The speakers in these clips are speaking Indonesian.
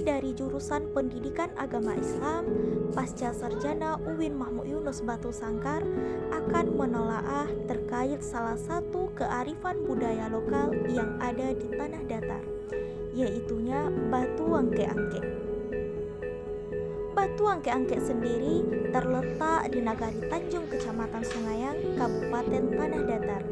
kami dari jurusan Pendidikan Agama Islam Pasca Sarjana UIN Mahmud Yunus Batu Sangkar akan menelaah terkait salah satu kearifan budaya lokal yang ada di tanah datar, yaitunya Batu Angke-Angke. Batu Angke-Angke sendiri terletak di Nagari Tanjung, Kecamatan Sungayang, Kabupaten Tanah Datar,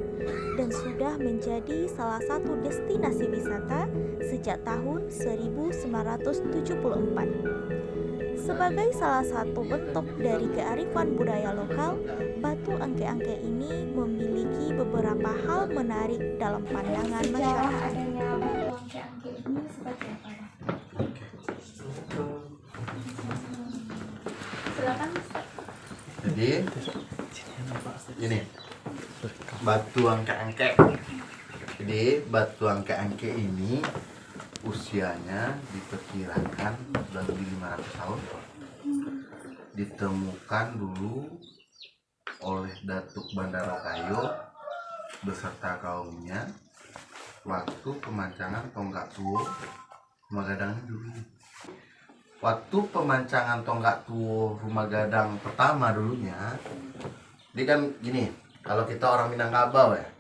dan sudah menjadi salah satu destinasi wisata sejak tahun 1974. Sebagai salah satu bentuk dari kearifan budaya lokal, Batu Angke-Angke ini memiliki beberapa hal menarik dalam pandangan masyarakat. Adanya Batu Angke-Angke ini seperti apa? Silakan. Jadi ini Batu Angke-Angke. Jadi Batu Angke-Angke ini usianya diperkirakan sudah lebih 500 tahun. Ditemukan dulu oleh Datuk Bandarokayo beserta kaumnya waktu pemancangan Tonggak Tuo Rumah Gadang dulu. Waktu pemancangan Tonggak Tuo Rumah Gadang pertama dulunya, dia kan gini, kalau kita orang Minangkabau ya,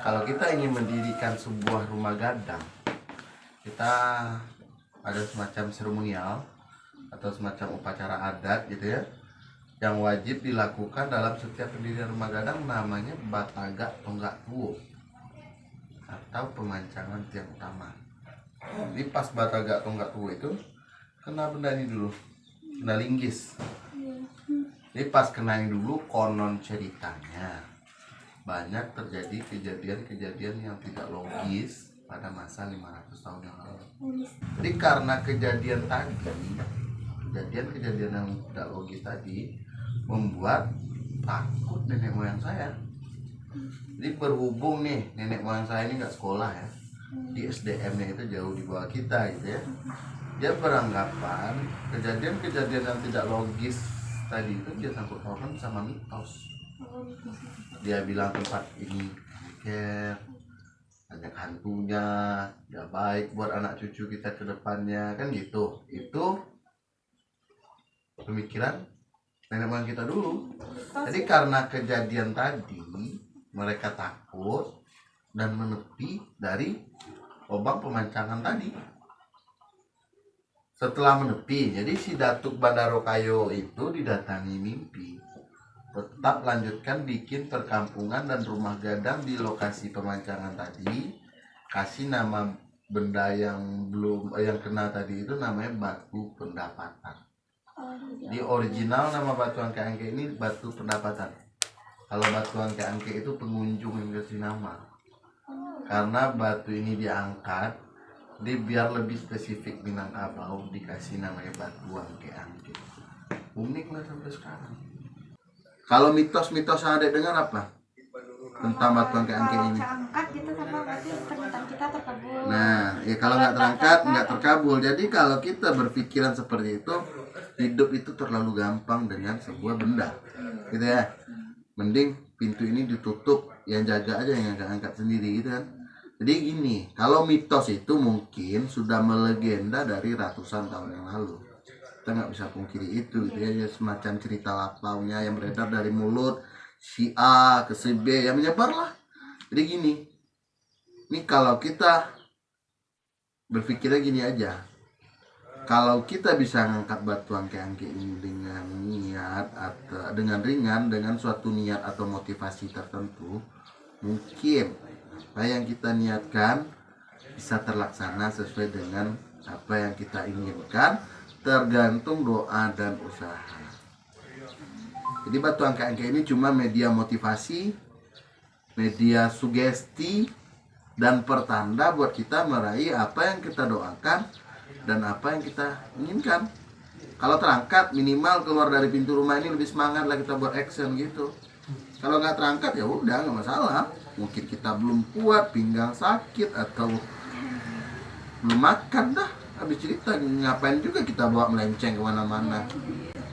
kalau kita ingin mendirikan sebuah rumah gadang, kita ada semacam seremonial atau semacam upacara adat gitu ya, yang wajib dilakukan dalam setiap pendirian rumah gadang, namanya Bataga Tonggak Tuo atau pemancangan tiang utama. Jadi pas Bataga Tonggak Tuo itu kena benda ini dulu, benda linggis. Jadi pas kena ini dulu, konon ceritanya banyak terjadi kejadian-kejadian yang tidak logis pada masa 500 tahun yang lalu. Jadi karena kejadian yang tidak logis tadi membuat takut nenek moyang saya. Jadi berhubung nih nenek moyang saya ini nggak sekolah ya, di SDM-nya itu jauh di bawah kita gitu ya. Dia beranggapan kejadian-kejadian yang tidak logis tadi itu dia sangkut pautkan sama mitos. Dia bilang tempat ini banyak hantunya, ya baik buat anak cucu kita ke depannya, kan gitu. Itu pemikiran nenek moyang kita dulu. Jadi karena kejadian tadi mereka takut dan menepi dari lubang pemancangan tadi. Setelah menepi, jadi si Datuk Bandarokayo itu didatangi mimpi tetap lanjutkan bikin perkampungan dan rumah gadang di lokasi pemancangan tadi. Kasih nama benda yang kena tadi itu namanya Batu Pendapatan. Di original nama Batu Angke-Angke ini Batu Pendapatan. Kalau Batu Angke-Angke itu pengunjung yang kasih nama. Karena batu ini diangkat, biar lebih spesifik Minangkabau dikasih namanya Batu Angke-Angke. Unik lah sampai sekarang. Kalau mitos-mitos yang ada dengar apa tentang Batu Angke-Angke ini? Angkat gitu sama berarti permintaan kita terkabul. Nah, ya kalau nggak terangkat nggak terkabul. Jadi kalau kita berpikiran seperti itu, hidup itu terlalu gampang dengan sebuah benda, gitu ya. Mending pintu ini ditutup, yang jaga aja yang angkat sendiri gitu kan. Jadi gini, kalau mitos itu mungkin sudah melegenda dari ratusan tahun yang lalu. Kita nggak bisa pungkiri itu gitu ya, semacam cerita lapaunya yang beredar dari mulut si A ke si B yang menyebar lah. Jadi gini, ini kalau kita berpikirnya gini aja, kalau kita bisa ngangkat Batu Angke-Angke ini dengan niat atau dengan ringan, dengan suatu niat atau motivasi tertentu, mungkin apa yang kita niatkan bisa terlaksana sesuai dengan apa yang kita inginkan, tergantung doa dan usaha. Jadi Batu Angke-Angke ini cuma media motivasi, media sugesti, dan pertanda buat kita meraih apa yang kita doakan dan apa yang kita inginkan. Kalau terangkat, minimal keluar dari pintu rumah ini lebih semangat lah kita buat action gitu. Kalau nggak terangkat ya udah nggak masalah. Mungkin kita belum kuat, pinggang sakit atau belum makan dah. Habis cerita ngapain juga kita bawa melenceng kemana-mana.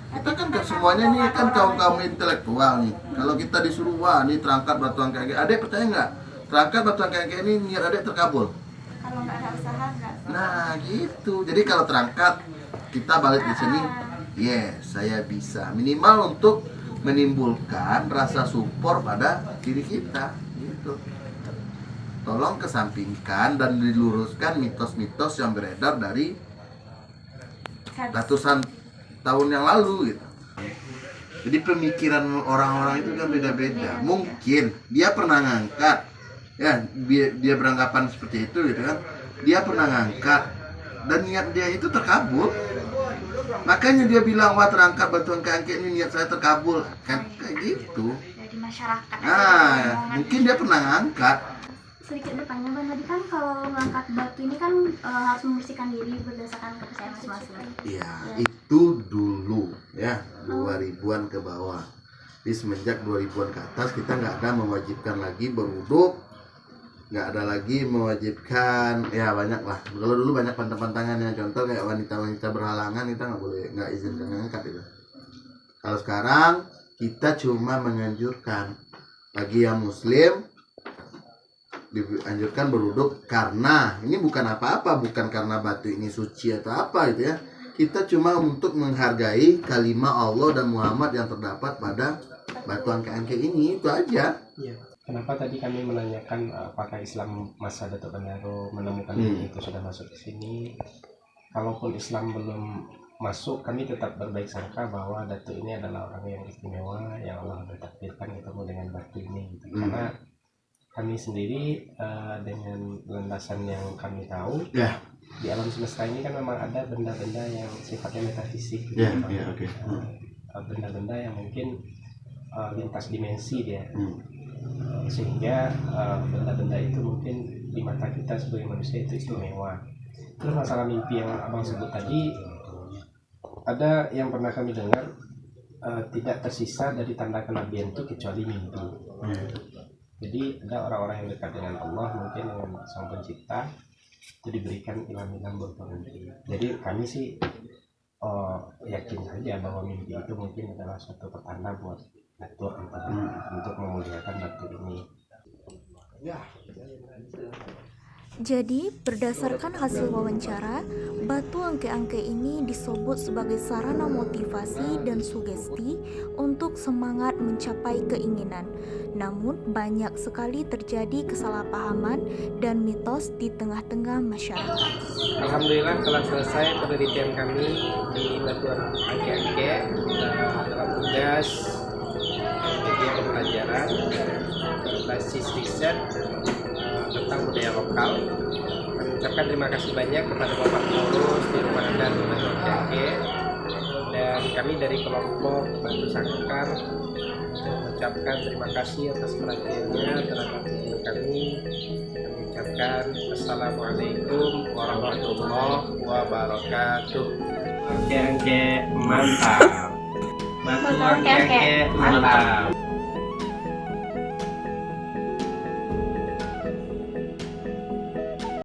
Kita kan gak semuanya nih kan kaum intelektual nih. Kalau kita disuruh wah nih terangkat Batu Angke-Angke, adek percaya nggak? Terangkat Batu Angke-Angke ini niat adek terkabul. Kalau nggak ada usaha nggak. Nah Nah gitu. Jadi kalau terangkat kita balik di sini, yes saya bisa. Minimal untuk menimbulkan rasa support pada diri kita. Gitu. Tolong kesampingkan dan diluruskan mitos-mitos yang beredar dari ratusan tahun yang lalu gitu. Jadi pemikiran orang-orang itu kan beda-beda. Mungkin dia pernah ngangkat, ya dia beranggapan seperti itu gitu kan. Dia pernah ngangkat dan niat dia itu terkabul. Makanya dia bilang, wah terangkat batu angke-angke ini niat saya terkabul, kan kayak gitu. Dari masyarakat. Nah, mungkin dia pernah ngangkat. Sedikit bertanya Bang, tadi kan kalau mengangkat batu ini kan harus membersihkan diri berdasarkan kepercayaan masing-masing. Iya, itu dulu ya, 2000-an ke bawah. Di semenjak 2000-an ke atas kita nggak ada mewajibkan lagi berwuduk, nggak ada lagi mewajibkan, ya banyak lah. Kalau dulu banyak pantangan-pantangannya, contoh kayak wanita-wanita berhalangan kita nggak izinkan ngangkat itu. Kalau sekarang kita cuma menganjurkan bagi yang muslim dianjurkan berwuduk, karena ini bukan apa-apa, bukan karena batu ini suci atau apa gitu ya. Kita cuma untuk menghargai kalimat Allah dan Muhammad yang terdapat pada batu angke-angke ini, itu aja. Iya. Kenapa tadi kami menanyakan apakah Islam masa Datuk Benaro menemukan itu sudah masuk ke sini? Kalaupun Islam belum masuk, kami tetap berbaik sangka bahwa Datuk ini adalah orang yang istimewa, yang Allah bertakdirkan ketemu dengan batu ini. Gitu. Karena kami sendiri dengan landasan yang kami tahu, di alam semesta ini kan memang ada benda-benda yang sifatnya metafisik, gitu, benda-benda yang mungkin lintas dimensi dia, sehingga benda-benda itu mungkin di mata kita sebagai manusia itu istimewa. Terus masalah mimpi yang abang sebut tadi, ada yang pernah kami dengar, tidak tersisa dari tanda kenabian itu kecuali mimpi. Jadi ada orang-orang yang dekat dengan Allah, mungkin dengan Sang Pencipta, itu diberikan ilham-ilham berupa mimpi. Jadi kami sih yakin saja bahwa mimpi itu mungkin adalah suatu pertanda buat Datuk untuk memuliakan batu ini. Jadi, berdasarkan hasil wawancara, batu angke-angke ini disebut sebagai sarana motivasi dan sugesti untuk semangat mencapai keinginan. Namun, banyak sekali terjadi kesalahpahaman dan mitos di tengah-tengah masyarakat. Alhamdulillah telah selesai penelitian kami di batu angke-angke dalam tugas kegiatan pembelajaran basis riset tentang budaya lokal. Kami ucapkan terima kasih banyak kepada Bapak Pengurus di Rumah Adat Batu Angke, dan kami dari kelompok Batu Sangkar mengucapkan terima kasih atas perhatiannya terhadap video kami. Kami ucapkan Assalamualaikum warahmatullahi wabarakatuh. Angke-angke mantap. Batu angke-angke mantap.